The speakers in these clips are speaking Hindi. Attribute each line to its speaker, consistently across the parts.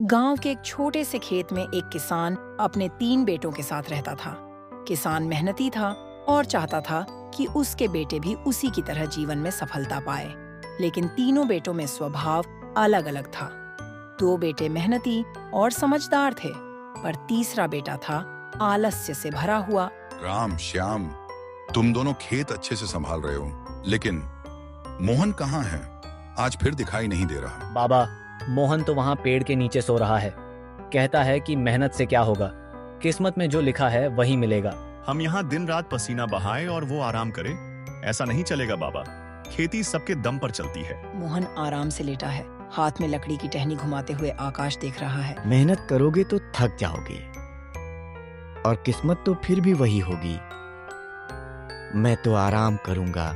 Speaker 1: गांव के एक छोटे से खेत में एक किसान अपने 3 बेटों के साथ रहता था। किसान मेहनती था और चाहता था कि उसके बेटे भी उसी की तरह जीवन में सफलता पाए। लेकिन तीनों बेटों में स्वभाव अलग-अलग था। 2 बेटे मेहनती और समझदार थे, पर तीसरा बेटा था आलस्य से भरा हुआ।
Speaker 2: राम, श्याम, तुम दोनों खेत अच्छे से संभाल रहे हो, लेकिन मोहन कहाँ है? आज फिर दिखाई नहीं दे रहा।
Speaker 3: बाबा, मोहन तो वहाँ पेड़ के नीचे सो रहा है। कहता है कि मेहनत से क्या होगा, किस्मत में जो लिखा है वही मिलेगा।
Speaker 4: हम यहाँ दिन रात पसीना बहाए और वो आराम करे, ऐसा नहीं चलेगा बाबा। खेती सबके दम पर चलती है।
Speaker 1: मोहन आराम से लेटा है, हाथ में लकड़ी की टहनी घुमाते हुए आकाश देख रहा है।
Speaker 5: मेहनत करोगे तो थक जाओगे और किस्मत तो फिर भी वही होगी। मैं तो आराम करूंगा,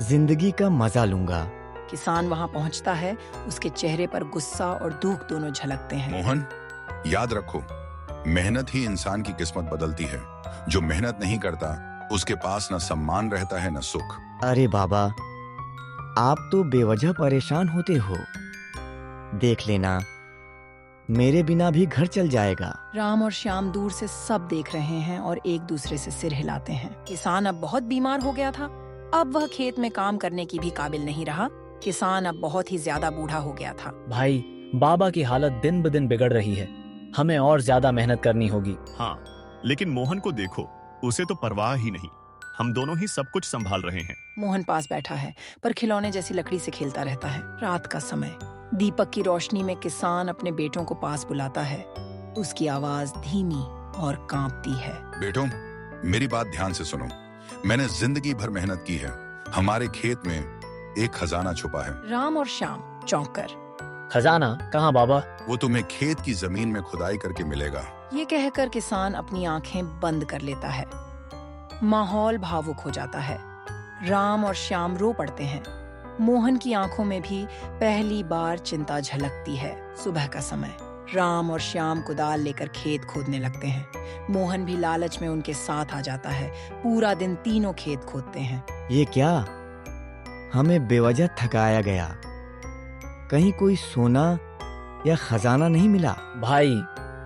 Speaker 5: जिंदगी का मजा लूंगा।
Speaker 1: किसान वहां पहुंचता है, उसके चेहरे पर गुस्सा और दुख दोनों झलकते हैं।
Speaker 2: मोहन, याद रखो, मेहनत ही इंसान की किस्मत बदलती है। जो मेहनत नहीं करता, उसके पास न सम्मान रहता है न सुख।
Speaker 5: अरे बाबा, आप तो बेवजह परेशान होते हो। देख लेना, मेरे बिना भी घर चल जाएगा।
Speaker 1: राम और श्याम दूर से सब देख रहे हैं और एक दूसरे से सिर हिलाते हैं। किसान अब बहुत बीमार हो गया था। अब वह खेत में काम करने की भी काबिल नहीं रहा। किसान अब बहुत ही ज्यादा बूढ़ा हो गया था।
Speaker 3: भाई, बाबा की हालत दिन ब दिन बिगड़ रही है। हमें और ज्यादा मेहनत करनी होगी।
Speaker 4: हाँ, लेकिन मोहन को देखो, उसे तो परवाह ही नहीं। हम दोनों ही सब कुछ संभाल रहे हैं।
Speaker 1: मोहन पास बैठा है, पर खिलौने जैसी लकड़ी से खेलता रहता है। रात का समय, दीपक की रोशनी में किसान अपने बेटों को पास बुलाता है। उसकी आवाज धीमी और कांपती है।
Speaker 2: बेटों, मेरी बात ध्यान से सुनो। मैंने जिंदगी भर मेहनत की है। हमारे खेत में एक खजाना छुपा है।
Speaker 1: राम और श्याम चौंक कर,
Speaker 3: खजाना कहाँ बाबा?
Speaker 2: वो तुम्हें खेत की जमीन में खुदाई करके मिलेगा।
Speaker 1: ये कहकर किसान अपनी आंखें बंद कर लेता है। माहौल भावुक हो जाता है। राम और श्याम रो पड़ते हैं। मोहन की आंखों में भी पहली बार चिंता झलकती है। सुबह का समय, राम और श्याम कुदाल लेकर खेत खोदने लगते हैं। मोहन भी लालच में उनके साथ आ जाता है। पूरा दिन तीनों खेत खोदते हैं।
Speaker 5: ये क्या? हमें बेवजह थकाया गया। कहीं कोई सोना या खजाना नहीं मिला?
Speaker 3: भाई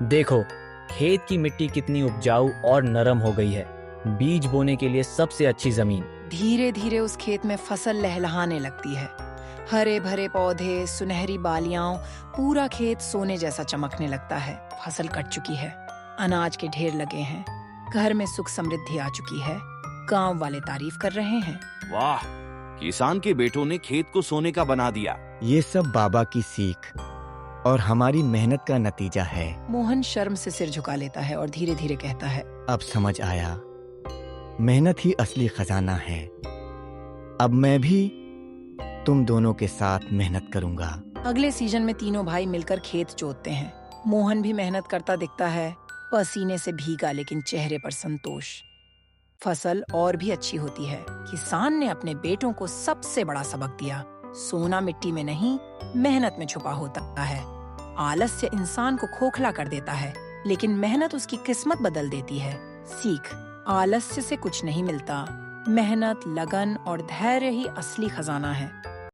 Speaker 3: देखो, खेत की मिट्टी कितनी उपजाऊ और नरम हो गई है। बीज बोने के लिए सबसे अच्छी जमीन।
Speaker 1: धीरे धीरे उस खेत में फसल लहलहाने लगती है। हरे भरे पौधे, सुनहरी बालियां, पूरा खेत सोने जैसा चमकने लगता है। फसल कट चुकी है, अनाज के ढेर लगे हैं, घर में सुख समृद्धि आ चुकी है। गांव वाले तारीफ कर रहे हैं।
Speaker 6: वाह, किसान के बेटों ने खेत को सोने का बना दिया।
Speaker 5: ये सब बाबा की सीख और हमारी मेहनत का नतीजा है।
Speaker 1: मोहन शर्म से सिर झुका लेता है और धीरे धीरे कहता है,
Speaker 5: अब समझ आया, मेहनत ही असली खजाना है। अब मैं भी तुम दोनों के साथ मेहनत करूंगा।
Speaker 1: अगले सीजन में तीनों भाई मिलकर खेत जोतते हैं। मोहन भी मेहनत करता दिखता है, पसीने से भीगा लेकिन चेहरे पर संतोष। फसल और भी अच्छी होती है। किसान ने अपने बेटों को सबसे बड़ा सबक दिया। सोना मिट्टी में नहीं, मेहनत में छुपा होता है। आलस्य इंसान को खोखला कर देता है, लेकिन मेहनत उसकी किस्मत बदल देती है। सीख, आलस्य से कुछ नहीं मिलता। मेहनत, लगन और धैर्य ही असली खजाना है।